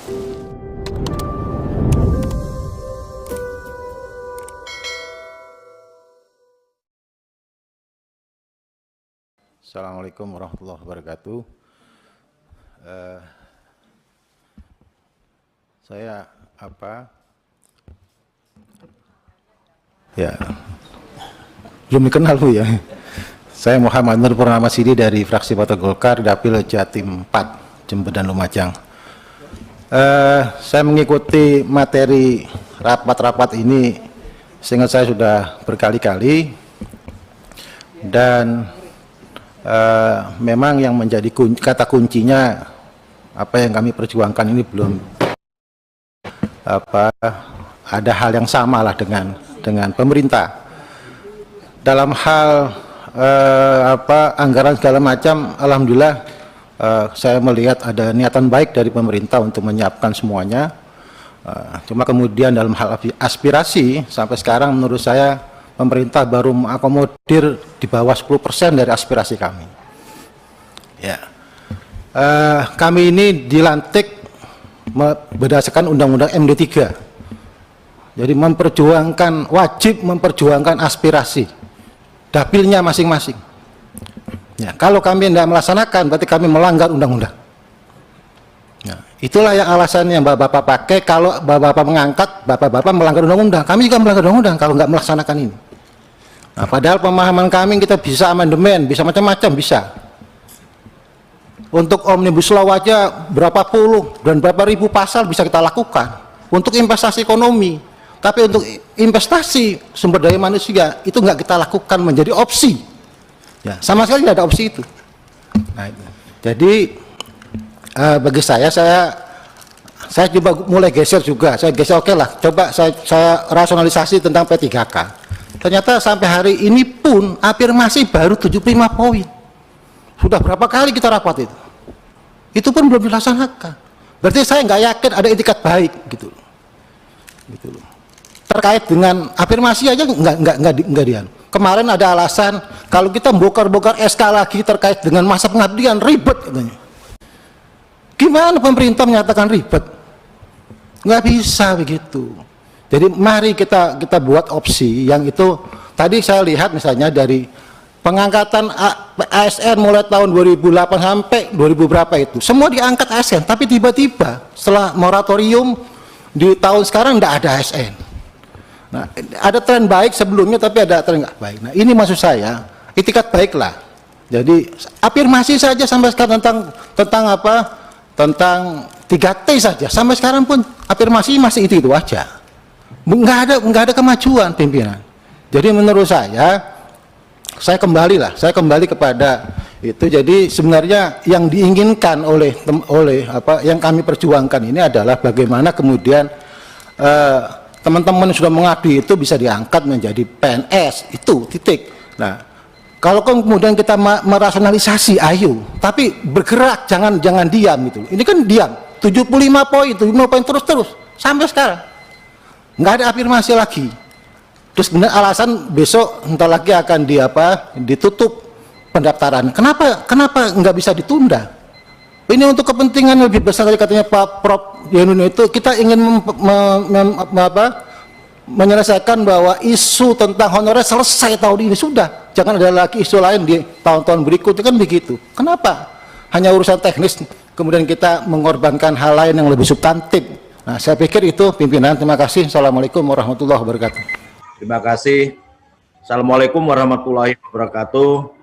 Assalamualaikum warahmatullahi wabarakatuh. Saya belum dikenal Bu ya. Saya Muhammad Nur Purnamasidi dari fraksi Partai Golkar Dapil Jatim 4 Jember dan Lumajang. Saya mengikuti materi rapat-rapat ini sehingga saya sudah berkali-kali, dan memang yang menjadi kata kuncinya apa yang kami perjuangkan ini belum ada hal yang sama lah dengan pemerintah dalam hal anggaran segala macam. Alhamdulillah saya melihat ada niatan baik dari pemerintah untuk menyiapkan semuanya, cuma kemudian dalam hal aspirasi sampai sekarang menurut saya pemerintah baru mengakomodir di bawah 10% dari aspirasi kami. Ya, kami ini dilantik berdasarkan Undang-Undang MD 3. Jadi wajib memperjuangkan aspirasi dapilnya masing-masing. Ya, kalau kami tidak melaksanakan berarti kami melanggar undang-undang. Ya, itulah yang alasan yang bapak-bapak pakai kalau bapak-bapak mengangkat bapak-bapak melanggar undang-undang. Kami juga melanggar undang-undang kalau nggak melaksanakan ini. Nah, padahal pemahaman kami kita bisa amandemen, bisa macam-macam, bisa. Untuk Omnibus Law aja berapa puluh dan berapa ribu pasal bisa kita lakukan untuk investasi ekonomi. Tapi untuk investasi sumber daya manusia itu nggak kita lakukan menjadi opsi. Ya, sama sekali tidak ada opsi itu. Nah, jadi bagi saya coba mulai geser juga. Saya geser, oke lah, coba saya rasionalisasi tentang P3K. Ternyata sampai hari ini pun afirmasi baru 75 poin. Sudah berapa kali kita rapat itu? Itu pun belum dilaksanakan. Berarti saya nggak yakin ada etikat baik gitu. Gitu loh. Terkait dengan afirmasi aja nggak dian. Kemarin ada alasan kalau kita bongkar-bongkar SK lagi terkait dengan masa pengabdian ribet katanya. Gimana pemerintah menyatakan ribet? Nggak bisa begitu. Jadi mari kita buat opsi yang itu. Tadi saya lihat misalnya dari pengangkatan ASN mulai tahun 2008 sampai 2000 berapa itu, semua diangkat ASN, tapi tiba-tiba setelah moratorium di tahun sekarang tidak ada ASN. Nah, ada tren baik sebelumnya tapi ada tren nggak baik. Nah, ini maksud saya itikat baiklah. Jadi afirmasi saja sampai sekarang tentang 3T saja sampai sekarang pun afirmasi masih itu aja. Nggak ada kemajuan pimpinan. Jadi menurut saya kembali kepada itu. Jadi sebenarnya yang diinginkan oleh yang kami perjuangkan ini adalah bagaimana kemudian teman-teman yang sudah mengabdi itu bisa diangkat menjadi PNS, itu titik. Nah, kalau kemudian kita merasionalisasi, ayo, tapi bergerak, jangan diam gitu. Ini kan diam, 75 poin terus sampai sekarang. Nggak ada afirmasi lagi. Terus benar alasan besok entar lagi akan ditutup pendaftaran. Kenapa nggak bisa ditunda? Ini untuk kepentingan lebih besar dari katanya Pak Prof Yunus itu. Kita ingin menyelesaikan bahwa isu tentang honorer selesai tahun ini sudah. Jangan ada lagi isu lain di tahun-tahun berikutnya, kan begitu. Kenapa? Hanya urusan teknis kemudian kita mengorbankan hal lain yang lebih substantif. Nah, saya pikir itu pimpinan. Terima kasih. Assalamualaikum warahmatullahi wabarakatuh. Terima kasih. Assalamualaikum warahmatullahi wabarakatuh.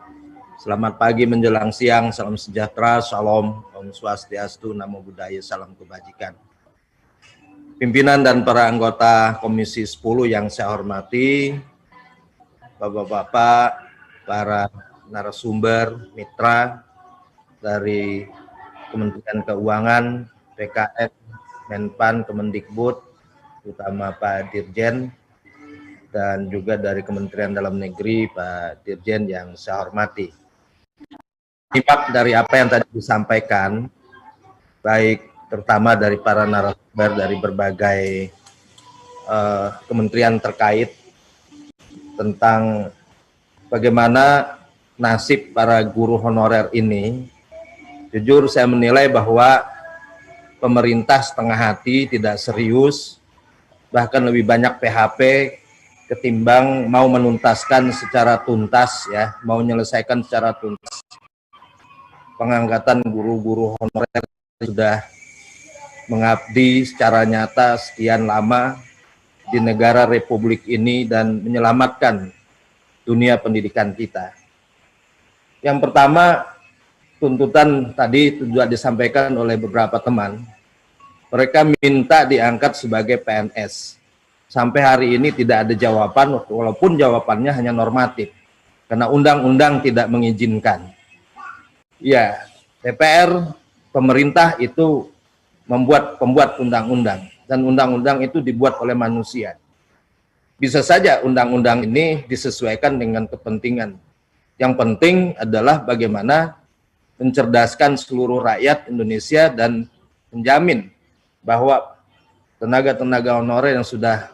Selamat pagi menjelang siang. Salam sejahtera. Salam. Om Swastiastu. Namo Buddhaya. Salam kebajikan. Pimpinan dan para anggota Komisi 10 yang saya hormati, Bapak-bapak, para narasumber, mitra dari Kementerian Keuangan, PKN, Menpan, Kemendikbud, terutama Pak Dirjen, dan juga dari Kementerian Dalam Negeri, Pak Dirjen yang saya hormati. Impact dari apa yang tadi disampaikan, baik terutama dari para narasumber dari berbagai kementerian terkait tentang bagaimana nasib para guru honorer ini, jujur saya menilai bahwa pemerintah setengah hati, tidak serius, bahkan lebih banyak PHP ketimbang mau menuntaskan secara tuntas, ya, mau menyelesaikan secara tuntas pengangkatan guru-guru honorer sudah mengabdi secara nyata sekian lama di negara Republik ini dan menyelamatkan dunia pendidikan kita. Yang pertama, tuntutan tadi juga disampaikan oleh beberapa teman. Mereka minta diangkat sebagai PNS. Sampai hari ini tidak ada jawaban, walaupun jawabannya hanya normatif. Karena undang-undang tidak mengizinkan. Ya, DPR, pemerintah itu pembuat undang-undang. Dan undang-undang itu dibuat oleh manusia. Bisa saja undang-undang ini disesuaikan dengan kepentingan. Yang penting adalah bagaimana mencerdaskan seluruh rakyat Indonesia dan menjamin bahwa tenaga-tenaga honorer yang sudah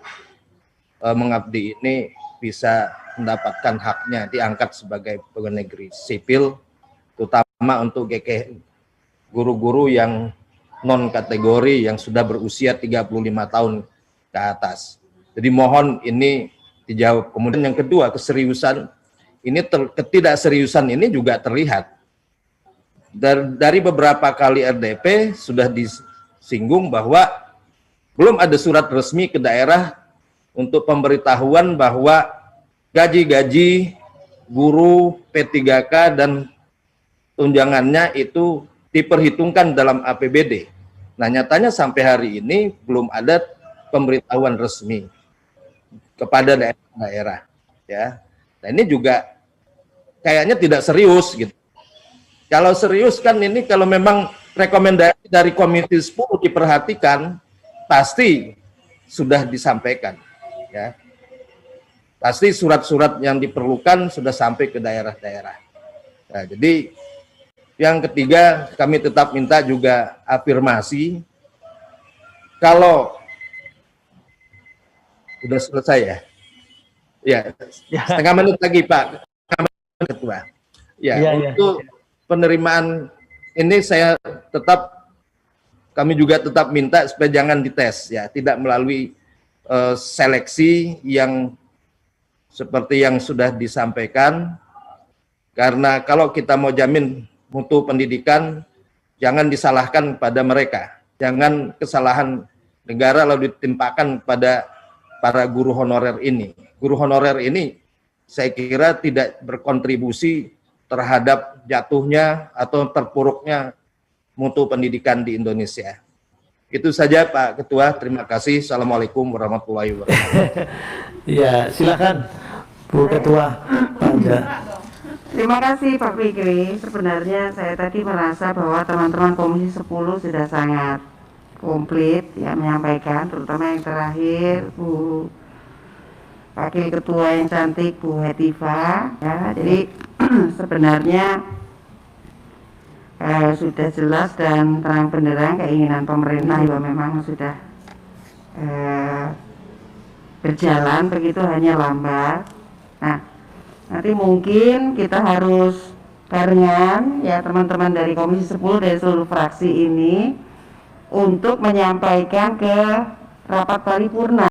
mengabdi ini bisa mendapatkan haknya, diangkat sebagai pegawai negeri sipil, terutama untuk guru-guru yang non kategori yang sudah berusia 35 tahun ke atas. Jadi mohon ini dijawab. Kemudian yang kedua, keseriusan ini, ketidakseriusan ini juga terlihat dari beberapa kali RDP sudah disinggung bahwa belum ada surat resmi ke daerah untuk pemberitahuan bahwa gaji-gaji guru P3K dan tunjangannya itu diperhitungkan dalam APBD. Nah, nyatanya sampai hari ini belum ada pemberitahuan resmi kepada daerah, ya. Nah, ini juga kayaknya tidak serius gitu. Kalau serius kan ini, kalau memang rekomendasi dari Komisi 10 diperhatikan, pasti sudah disampaikan, ya. Pasti surat-surat yang diperlukan sudah sampai ke daerah-daerah. Nah, jadi yang ketiga, kami tetap minta juga afirmasi. Kalau sudah selesai ya? Ya, setengah menit lagi Pak Ketua. Ya, untuk penerimaan ini kami juga tetap minta supaya jangan dites, ya, tidak melalui seleksi yang seperti yang sudah disampaikan. Karena kalau kita mau jamin mutu pendidikan, jangan disalahkan pada mereka. Jangan kesalahan negara lalu ditimpakan pada para guru honorer ini. Guru honorer ini saya kira tidak berkontribusi terhadap jatuhnya atau terpuruknya mutu pendidikan di Indonesia. Itu saja Pak Ketua, terima kasih. Assalamualaikum warahmatullahi wabarakatuh. Ya, silakan Bu Ketua. Terima kasih Pak Fikri. Sebenarnya saya tadi merasa bahwa teman-teman Komisi 10 sudah sangat komplit ya menyampaikan, terutama yang terakhir Bu Wakil Ketua yang cantik Bu Hetiva, ya. Jadi sebenarnya sudah jelas dan terang benderang keinginan pemerintah juga memang sudah berjalan, begitu hanya lambat. Nah, nanti mungkin kita harus barengan ya teman-teman dari Komisi 10 dari seluruh fraksi ini untuk menyampaikan ke rapat paripurna